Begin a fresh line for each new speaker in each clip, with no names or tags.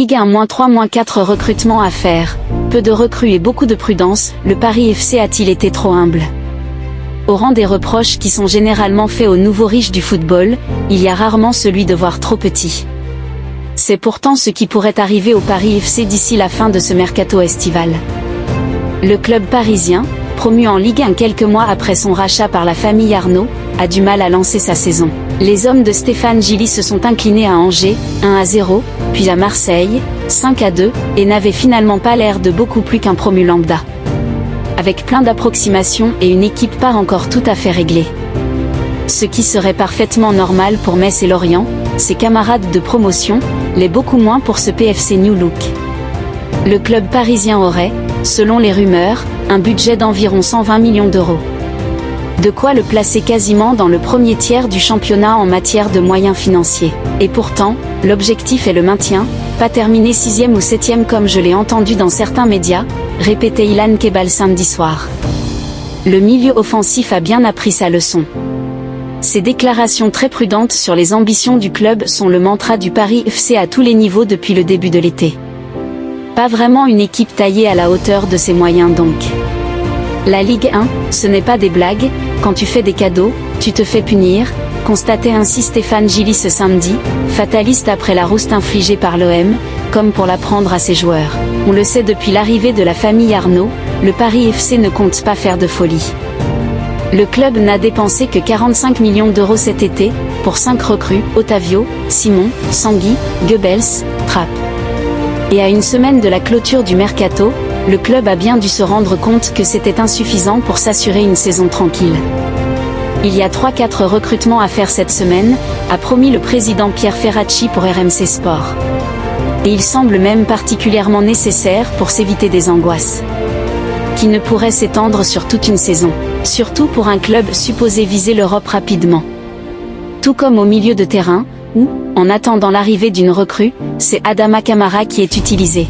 Ligue 1 -3 -4 recrutements à faire, peu de recrues et beaucoup de prudence, le Paris FC a-t-il été trop humble? Au rang des reproches qui sont généralement faits aux nouveaux riches du football, il y a rarement celui de voir trop petit. C'est pourtant ce qui pourrait arriver au Paris FC d'ici la fin de ce mercato estival. Le club parisien, promu en Ligue 1 quelques mois après son rachat par la famille Arnaud, a du mal à lancer sa saison. Les hommes de Stéphane Gilly se sont inclinés à Angers, 1-0, puis à Marseille, 5-2, et n'avaient finalement pas l'air de beaucoup plus qu'un promu lambda. Avec plein d'approximations et une équipe pas encore tout à fait réglée. Ce qui serait parfaitement normal pour Metz et Lorient, ses camarades de promotion, l'est beaucoup moins pour ce PFC New Look. Le club parisien aurait, selon les rumeurs, un budget d'environ 120 millions d'euros. De quoi le placer quasiment dans le premier tiers du championnat en matière de moyens financiers. Et pourtant, l'objectif est le maintien, pas terminer 6e ou 7e comme je l'ai entendu dans certains médias, répétait Ilan Kebal samedi soir. Le milieu offensif a bien appris sa leçon. Ces déclarations très prudentes sur les ambitions du club sont le mantra du Paris FC à tous les niveaux depuis le début de l'été. Pas vraiment une équipe taillée à la hauteur de ses moyens donc. La Ligue 1, ce n'est pas des blagues, quand tu fais des cadeaux, tu te fais punir, constatait ainsi Stéphane Gilly ce samedi, fataliste après la rouste infligée par l'OM, comme pour l'apprendre à ses joueurs. On le sait depuis l'arrivée de la famille Arnaud, le Paris FC ne compte pas faire de folie. Le club n'a dépensé que 45 millions d'euros cet été, pour 5 recrues, Otavio, Simon, Sangui, Goebbels, Trapp. Et à une semaine de la clôture du mercato, le club a bien dû se rendre compte que c'était insuffisant pour s'assurer une saison tranquille. Il y a 3-4 recrutements à faire cette semaine, a promis le président Pierre Ferracci pour RMC Sport. Et il semble même particulièrement nécessaire pour s'éviter des angoisses qui ne pourraient s'étendre sur toute une saison, surtout pour un club supposé viser l'Europe rapidement. Tout comme au milieu de terrain, où, en attendant l'arrivée d'une recrue, c'est Adama Camara qui est utilisé.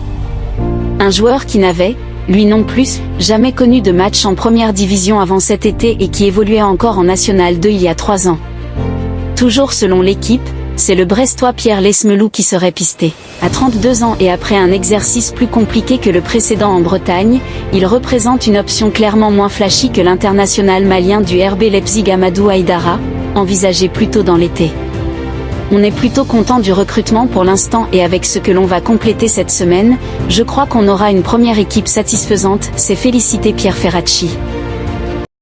Un joueur qui n'avait, lui non plus, jamais connu de match en première division avant cet été et qui évoluait encore en National 2 il y a 3 ans. Toujours selon l'équipe, c'est le Brestois Pierre Lesmelou qui serait pisté. À 32 ans et après un exercice plus compliqué que le précédent en Bretagne, il représente une option clairement moins flashy que l'international malien du RB Leipzig Amadou Haïdara, envisagé plus tôt dans l'été. On est plutôt content du recrutement pour l'instant et avec ce que l'on va compléter cette semaine, je crois qu'on aura une première équipe satisfaisante, s'est félicité Pierre Ferracci.